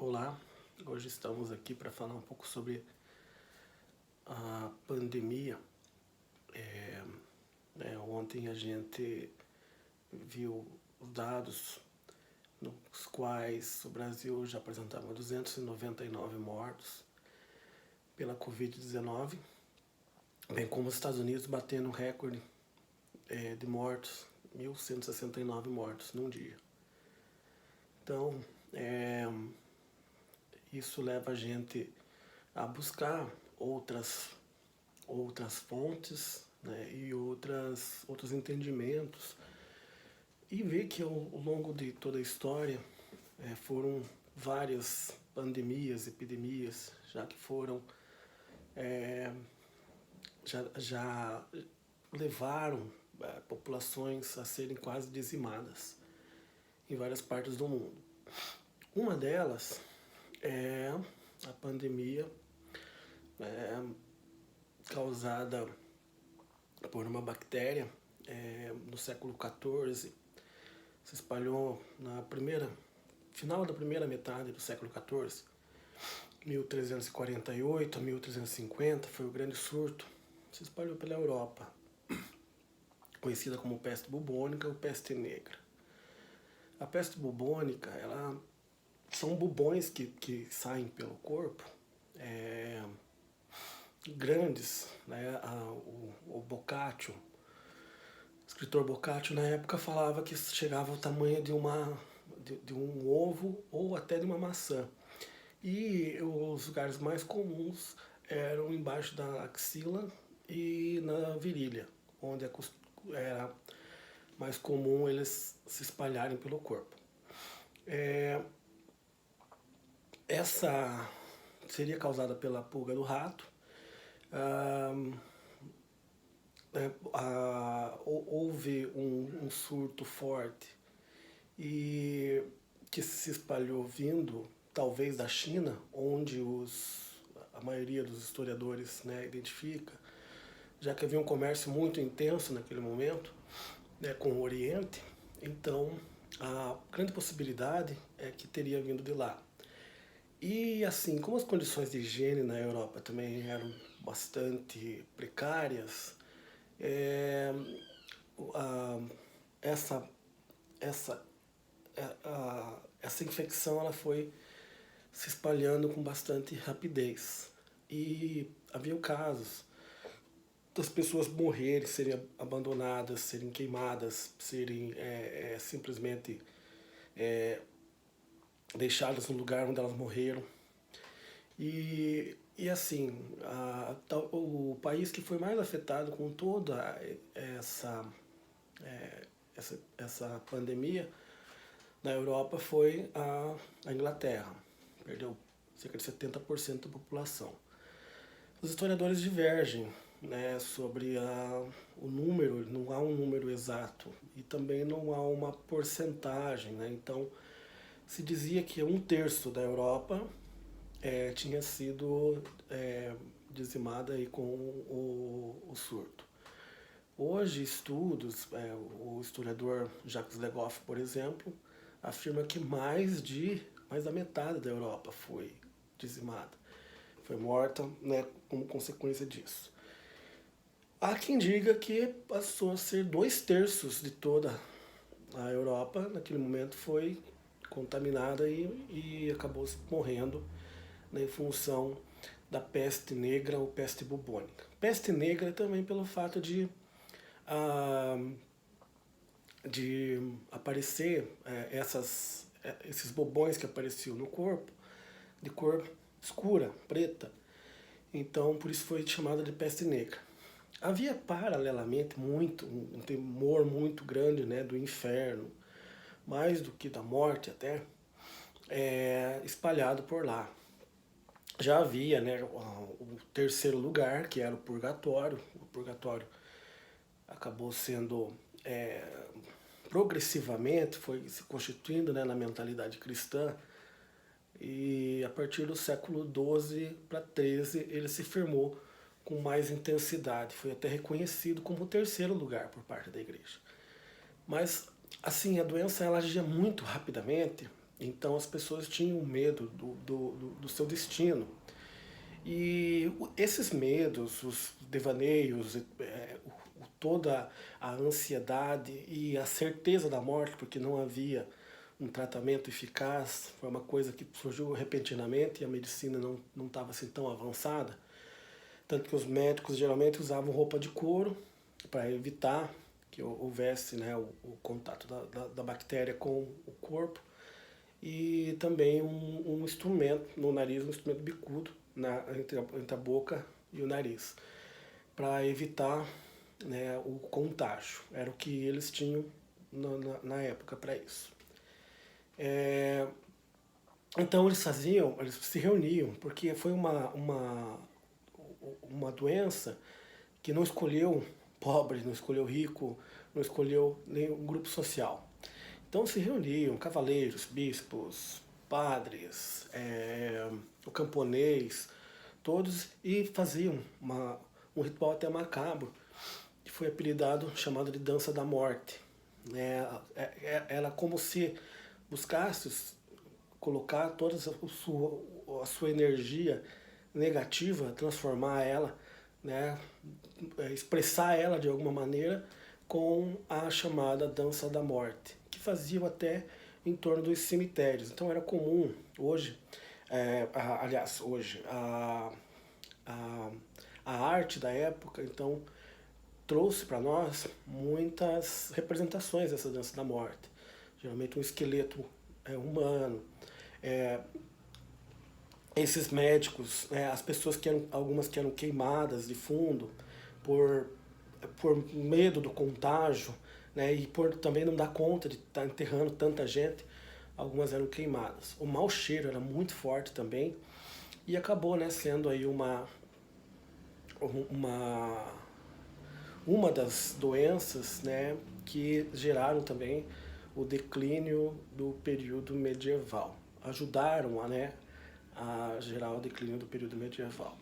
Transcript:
Olá, hoje estamos aqui para falar um pouco sobre a pandemia. Ontem a gente viu os dados nos quais o Brasil já apresentava 299 mortos pela Covid-19, bem como os Estados Unidos batendo recorde de mortos, 1.169 mortos num dia. Então, isso leva a gente a buscar outras fontes, né, e outros entendimentos, e ver que ao longo de toda a história foram várias pandemias, epidemias, já que foram já levaram populações a serem quase dizimadas em várias partes do mundo. Uma delas é a pandemia causada por uma bactéria no século XIV. Se espalhou final da primeira metade do século XIV, 1348 a 1350, foi o grande surto. Se espalhou pela Europa, conhecida como peste bubônica ou peste negra. A peste bubônica, são bubões que saem pelo corpo, grandes, né? O Boccaccio, o escritor Boccaccio, na época falava que chegava ao tamanho de um ovo ou até de uma maçã. E os lugares mais comuns eram embaixo da axila e na virilha, onde era mais comum eles se espalharem pelo corpo. Essa seria causada pela pulga do rato. Houve um surto forte e que se espalhou vindo talvez da China, onde a maioria dos historiadores, né, identifica, já que havia um comércio muito intenso naquele momento, né, com o Oriente. Então a grande possibilidade é que teria vindo de lá. E assim, como as condições de higiene na Europa também eram bastante precárias, essa, essa, essa infecção ela foi se espalhando com bastante rapidez. E havia casos das pessoas morrerem, serem abandonadas, serem queimadas, serem simplesmente deixadas no lugar onde elas morreram. E assim, o país que foi mais afetado com toda essa pandemia na Europa foi a Inglaterra. Perdeu cerca de 70% da população. Os historiadores divergem, né, sobre o número, não há um número exato e também não há uma porcentagem, né? Então se dizia que 1/3 da Europa tinha sido dizimada aí com o surto. Hoje, estudos, o historiador Jacques Le Goff, por exemplo, afirma que mais da metade da Europa foi dizimada, foi morta, né, como consequência disso. Há quem diga que passou a ser 2/3 de toda a Europa, naquele momento foi contaminada e acabou morrendo, né, em função da peste negra ou peste bubônica. Peste negra também pelo fato de aparecer esses bubões que apareciam no corpo, de cor escura, preta. Então, por isso foi chamada de peste negra. Havia paralelamente um temor muito grande, né, do inferno, mais do que da morte até, espalhado por lá. Já havia, né, o terceiro lugar, que era o purgatório. O purgatório acabou sendo progressivamente, foi se constituindo, né, na mentalidade cristã, e a partir do século XII para XIII ele se firmou com mais intensidade, foi até reconhecido como o terceiro lugar por parte da igreja. Mas assim, a doença ela agia muito rapidamente Então as pessoas tinham medo do seu destino. E esses medos, os devaneios, toda a ansiedade e a certeza da morte, porque não havia um tratamento eficaz, foi uma coisa que surgiu repentinamente e a medicina não estava assim tão avançada. Tanto que os médicos geralmente usavam roupa de couro para evitar que houvesse, né, o contato da bactéria com o corpo. E também um instrumento no nariz, um instrumento bicudo entre a boca e o nariz, para evitar, né, o contágio. Era o que eles tinham na época para isso. Então eles se reuniam, porque foi uma doença que não escolheu pobre, não escolheu rico, não escolheu nenhum grupo social. Então se reuniam cavaleiros, bispos, padres, o camponês, todos, e faziam um ritual até macabro, que foi apelidado, chamado de Dança da Morte. Era como se buscasse colocar toda a sua energia negativa, transformar ela, né, expressar ela de alguma maneira com a chamada Dança da Morte, que faziam até em torno dos cemitérios. Então era comum hoje, hoje, a arte da época, então, trouxe para nós muitas representações dessa dança da morte. Geralmente um esqueleto humano. Esses médicos, as pessoas algumas que eram queimadas de fundo por medo do contágio, né, e por também não dar conta de estar enterrando tanta gente, algumas eram queimadas. O mau cheiro era muito forte também e acabou, né, sendo aí uma das doenças, né, que geraram também o declínio do período medieval. Ajudaram a gerar o declínio do período medieval.